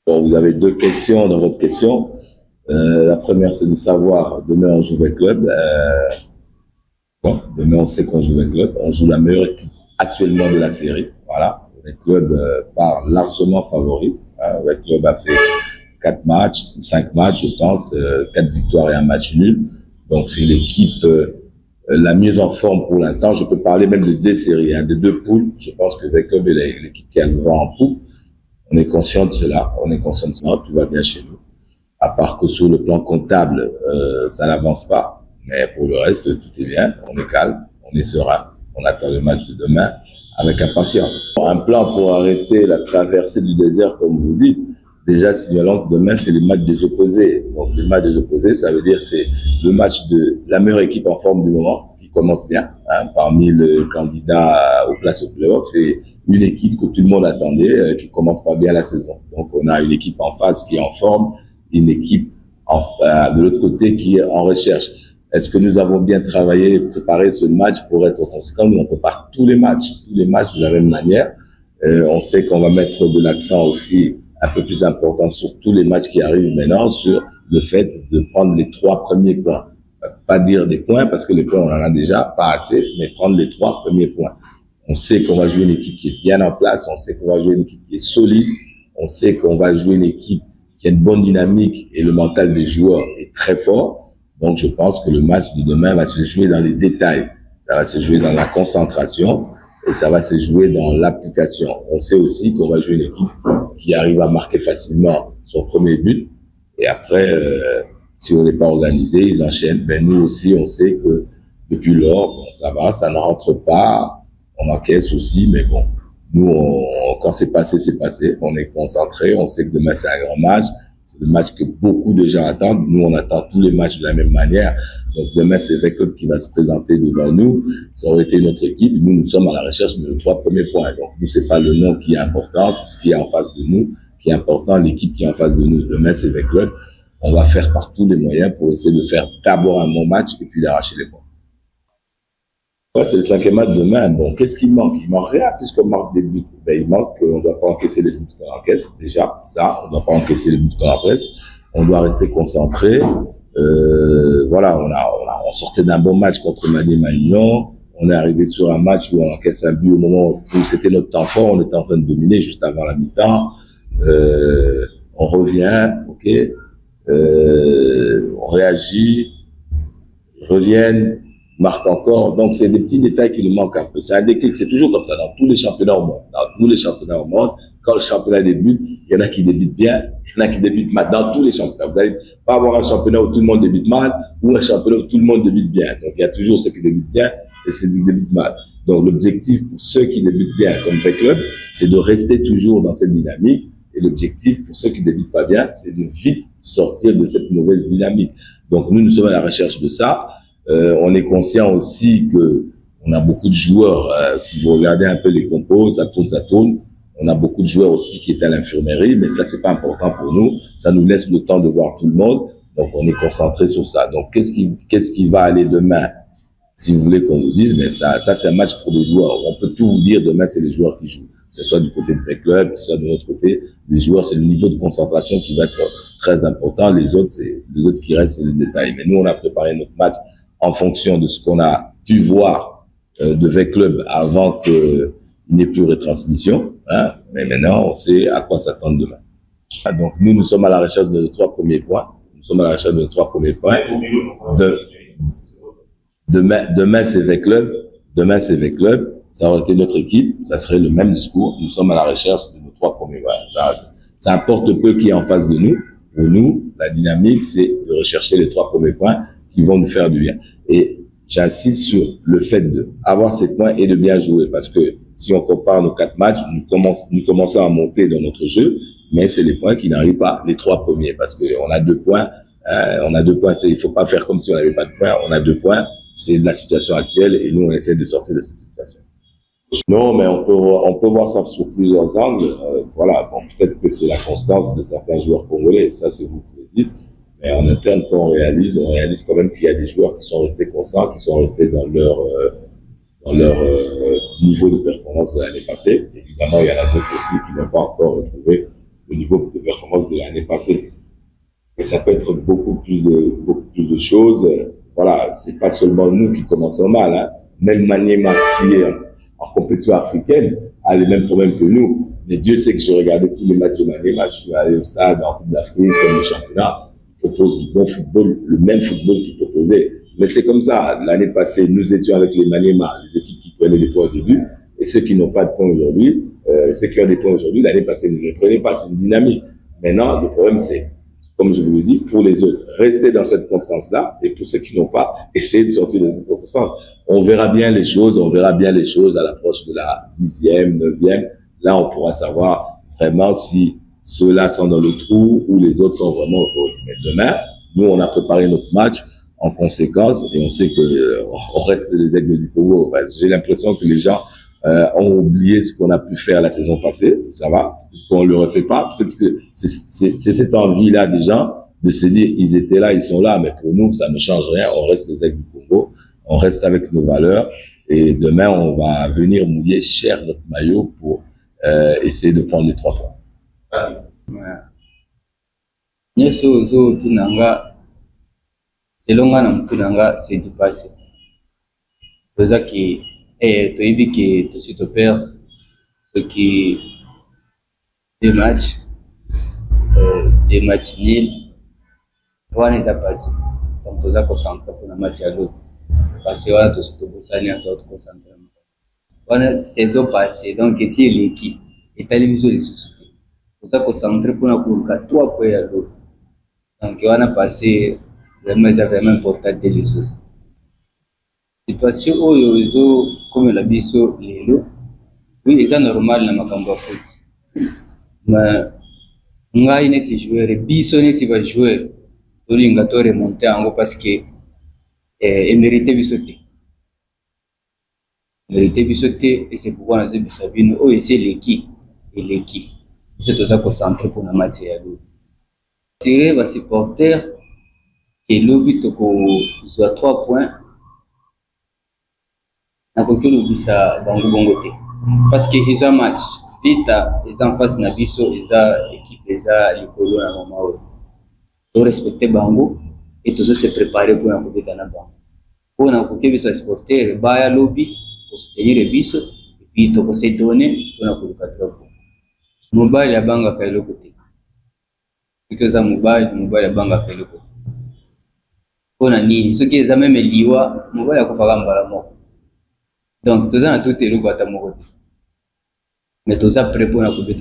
Bon, vous avez deux questions dans votre question. La première, c'est de savoir, demain on joue avec club. Bon, demain on sait qu'on joue avec club. On joue la meilleure équipe actuellement de la série. Voilà. Le club part largement favori. Le club a fait 4 matchs, 5 matchs, je pense, 4 victoires et un match nul. Donc c'est l'équipe la mieux en forme pour l'instant. Je peux parler même de deux séries, de deux poules. Je pense que le club est l'équipe qui a le vent en poupe. On est conscient de cela. On est conscient de cela. Tout va bien chez nous. À part que sur le plan comptable, ça n'avance pas. Mais pour le reste, tout est bien. On est calme, on est serein. On attend le match de demain avec impatience. Un plan pour arrêter la traversée du désert, comme vous dites. Déjà, signalons que demain, c'est le match des opposés. Donc, le match des opposés, ça veut dire c'est le match de la meilleure équipe en forme du moment, qui commence bien, parmi les candidats aux places au playoff, et une équipe que tout le monde attendait, qui commence pas bien la saison. Donc, on a une équipe en face qui est en forme, une équipe de l'autre côté qui est en recherche. Est-ce que nous avons bien travaillé et préparé ce match pour être conséquent? Nous, on prépare tous les matchs de la même manière. On sait qu'on va mettre de l'accent aussi un peu plus important sur tous les matchs qui arrivent maintenant, sur le fait de prendre les 3 premiers points. Pas dire des points, parce que les points, on en a déjà, pas assez, mais prendre les 3 premiers points. On sait qu'on va jouer une équipe qui est bien en place, on sait qu'on va jouer une équipe qui est solide, on sait qu'on va jouer une équipe qui a une bonne dynamique et le mental des joueurs est très fort. Donc, je pense que le match de demain va se jouer dans les détails. Ça va se jouer dans la concentration et ça va se jouer dans l'application. On sait aussi qu'on va jouer une équipe qui arrive à marquer facilement son premier but. Et après, si on n'est pas organisé, ils enchaînent. Ben, nous aussi, on sait que depuis lors, bon, ça va, ça ne rentre pas. On encaisse aussi, mais bon, nous, quand c'est passé, c'est passé. On est concentré. On sait que demain, c'est un grand match. C'est le match que beaucoup de gens attendent. Nous, on attend tous les matchs de la même manière. Donc, demain, c'est Club qui va se présenter devant nous. Ça aurait été notre équipe. Nous sommes à la recherche de nos 3 premiers points. Donc, nous, c'est pas le nom qui est important, c'est ce qui est en face de nous qui est important, l'équipe qui est en face de nous. Demain, c'est Club. On va faire par tous les moyens pour essayer de faire d'abord un bon match et puis d'arracher les points. Ouais, c'est le 5e match demain. Bon, qu'est-ce qui manque? Il manque rien puisqu'on marque des buts. Ben, il manque qu'on ne doit pas encaisser les buts qu'on encaisse. Déjà, ça, on ne doit pas encaisser les buts qu'on encaisse. On doit rester concentré. Voilà, on sortait d'un bon match contre Maniema Union. On est arrivé sur un match où on encaisse un but au moment où c'était notre temps fort. On était en train de dominer juste avant la mi-temps. On revient, ok. On réagit, reviennent, marque encore. Donc, c'est des petits détails qui nous manquent un peu. C'est un déclic. C'est toujours comme ça dans tous les championnats au monde. Dans tous les championnats au monde, quand le championnat débute, il y en a qui débutent bien, il y en a qui débutent mal. Dans tous les championnats. Vous n'allez pas avoir un championnat où tout le monde débute mal ou un championnat où tout le monde débute bien. Donc, il y a toujours ceux qui débutent bien et ceux qui débutent mal. Donc, l'objectif pour ceux qui débutent bien comme Club, c'est de rester toujours dans cette dynamique. Et l'objectif pour ceux qui débutent pas bien, c'est de vite sortir de cette mauvaise dynamique. Donc, nous sommes à la recherche de ça. On est conscient aussi que on a beaucoup de joueurs. Si vous regardez un peu les compos, ça tourne. On a beaucoup de joueurs aussi qui étaient à l'infirmerie, mais ça c'est pas important pour nous. Ça nous laisse le temps de voir tout le monde. Donc on est concentré sur ça. Donc qu'est-ce qui va aller demain? Si vous voulez qu'on vous dise, mais ça c'est un match pour les joueurs. On peut tout vous dire. Demain c'est les joueurs qui jouent. Que ce soit du côté de Club, que ce soit de notre côté des joueurs, c'est le niveau de concentration qui va être très important. Les autres qui restent, c'est les détails. Mais nous on a préparé notre match en fonction de ce qu'on a pu voir de Club avant qu'il n'y ait plus retransmission. Mais maintenant, on sait à quoi s'attendre demain. Donc, nous sommes à la recherche de nos 3 premiers points. Nous sommes à la recherche de nos 3 premiers points. Demain, c'est Club. Demain, c'est Club. Ça aurait été notre équipe. Ça serait le même discours. Nous sommes à la recherche de nos 3 premiers points. Ça importe peu qui est en face de nous. Pour nous, la dynamique, c'est de rechercher les 3 premiers points qui vont nous faire du bien. Et j'insiste sur le fait d'avoir ces points et de bien jouer, parce que si on compare nos 4 matchs, nous commençons à monter dans notre jeu, mais c'est les points qui n'arrivent pas, les 3 premiers, parce que on a 2 points, il faut pas faire comme si on n'avait pas de points, on a 2 points, c'est de la situation actuelle et nous on essaie de sortir de cette situation. Non, mais on peut voir ça sur plusieurs angles. Voilà, bon, peut-être que c'est la constance de certains joueurs congolais, ça c'est vous qui le dites. Mais en interne, quand on réalise quand même qu'il y a des joueurs qui sont restés constants, qui sont restés dans leur niveau de performance de l'année passée. Évidemment, il y en a d'autres aussi qui n'ont pas encore retrouvé le niveau de performance de l'année passée. Et ça peut être beaucoup plus de choses. Voilà, c'est pas seulement nous qui commençons mal, hein. Même Maniema qui est en compétition africaine a les mêmes problèmes que nous. Mais Dieu sait que j'ai regardé tous les matchs de Maniema. Je suis allé au stade en Coupe d'Afrique, comme le championnat. Il propose du bon football, le même football qu'il proposait. Mais c'est comme ça. L'année passée, nous étions avec les Maniema, les équipes qui prenaient des points au début. Et ceux qui n'ont pas de points aujourd'hui, ceux qui ont des points aujourd'hui, l'année passée, ne les prenaient pas. C'est une dynamique. Maintenant, le problème, c'est, comme je vous le dis, pour les autres, rester dans cette constance-là, et pour ceux qui n'ont pas, essayer de sortir de cette constance. On verra bien les choses à l'approche de la 10e, 9e. Là, on pourra savoir vraiment si ceux-là sont dans le trou ou les autres sont vraiment au fond. Mais demain, nous, on a préparé notre match en conséquence et on sait que on reste les Aigles du Congo. J'ai l'impression que les gens ont oublié ce qu'on a pu faire la saison passée, ça va, peut-être qu'on le refait pas, peut-être que c'est cette envie-là des gens de se dire, ils étaient là, ils sont là, mais pour nous, ça ne change rien, on reste les Aigles du Congo, on reste avec nos valeurs, et demain, on va venir mouiller cher notre maillot pour essayer de prendre les 3 points. Selon moi, c'est du passé. C'est ça qui et tu as dit que tu te perds ce qui deux matchs nuls, on les a passés. Donc tu as concentré pour le match à l'autre. Parce que voilà, tu te concentres à toi, tu te concentres. On a saison passée, donc ici l'équipe est allée visualiser les sociétés. Tu as concentré pour la 3 points à l'autre. Donc on a passé vraiment important les choses. Situation où comme la biso lelo oui c'est normal na makambo foot mais ngai neti joueur biso neti va joueur tolinga to remonter ango parce que mérité bisoté et c'est pourquoi on a Sabino oh c'est l'équipe je dois se concentrer pour le match ya l'eau tirer va supporter et l'obit ko zo 3 points na kokelo bisa bango bongo te parce que ils ont match vita ils en face na biso ils a équipe ils a likolo na moment to respecter bango et tous se préparer pour na kobeta na bango pour na kokelo bisa supporter baya lobby pour soutenir biso et puis to ko se donner pour na koluka trop mobile ya banga ka eloko te because a mobile ya banga ka eloko pona nini soki eza même liwa mobile ya kofaka mbala moko. Donc, tout ça, tout est le mais tout ça, prêt pour la coupe de